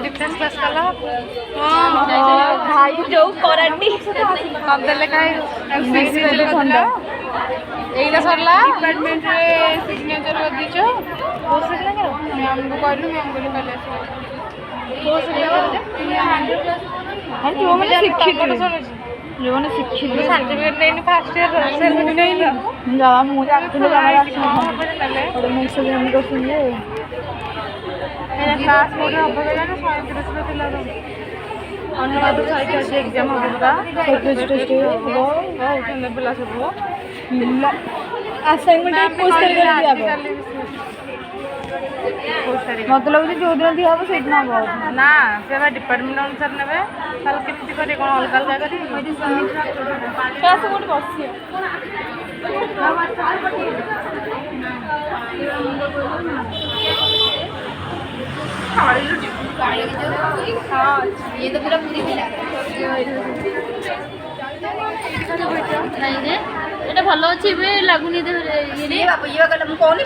defence class कला भाई जो कराटी कदेले काई थंडा एइला सरला डिपार्टमेंट रे सिग्नेचर दिछो कोर्स सिग्नेचर मैम को कहलु मैम बोली कले कोर्स सिग्नेचर हम जो मैंने शिक्षित जो मैंने शिक्षित सर्टिफिकेट नहीं फर्स्ट ईयर सर्टिफिकेट नहीं जावा मु जाथले जावा और मैं सब हम को सुनले मेरा क्लास मोड अब गला ना 37 रो थिला रो अन्नवाद साइकोलॉजी एग्जाम होगा साइकोलॉजी टेस्ट हो उठने बुला सब असाइनमेंट पोस्ट कर दिया मतलब जो दिन दिया हम से दिन हो ना से डिपार्टमेंट अनुसार नेबे ताल केमति करे कोन अलग अलग करी क्लास मोड बसियो ये तो पूरा पूरी मिला नहीं এটা ভালো আছে বে লাগুনি দে রে বাবা ইয়া গলা মু কোনি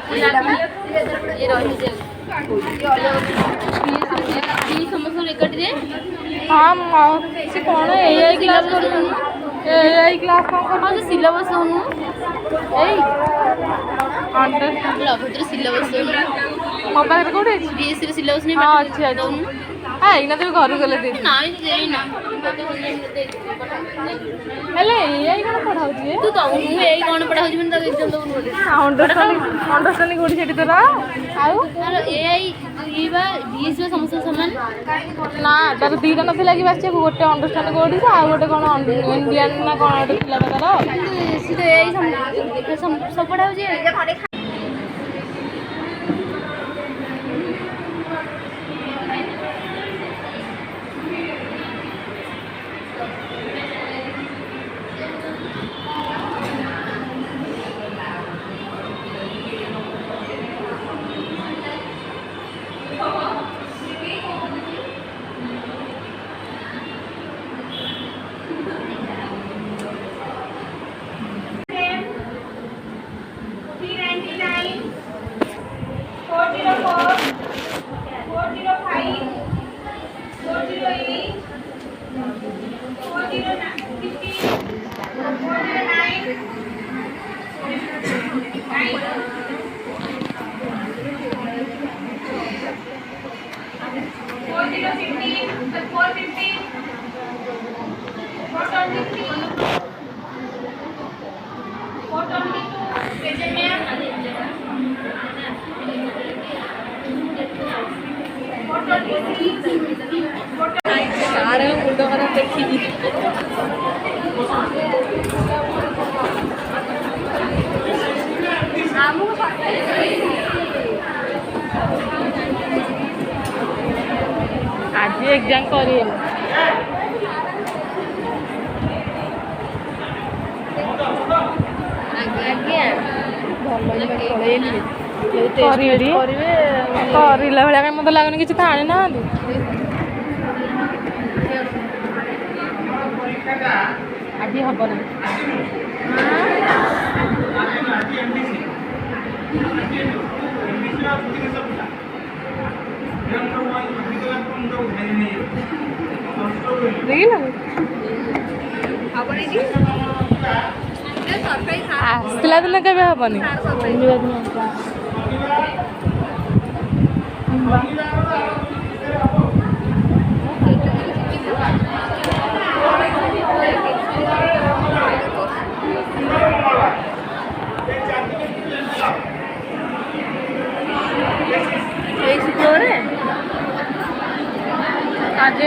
ये रही जे ये समस्या रेकट रे हां से कोन एआई क्लास कर एआई क्लास कोन कर हां सिलेबस होनु एई अंडरस्टैंड भद्र सिलेबस मोबाइल कोठे बीएससी सिलेबस नहीं हां अच्छा हां इना तो घर गले दे नहीं देई ना हेले एआई कोन पढ़ाउ छी तू तो एआई कोन पढ़ाउ छी मन तो एग्जाम तो बोल अंडरस्टैंडिंग कोठी छेटी तोरा आउ अरे एआई ई बा बीएससी समस्या समान ना तार दीटा नथिला कि बाचे गोटे अंडरस्टैंडिंग कोठी आ गोटे कोन इंडियन ना कोन गोटे थिला तार सीधे एआई सब पढ़ाउ छी मुंड खराब देखी आज एग्जाम करी करला भाया कहीं मत लगुनि कि आनी ना आज हम ना आसला दिन के हेनी आज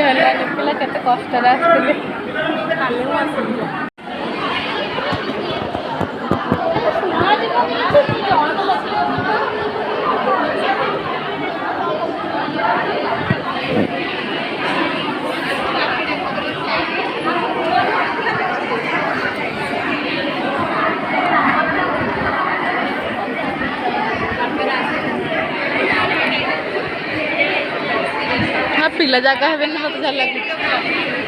पिला केते कष्ट आसते पिला जगह है मत चल लगे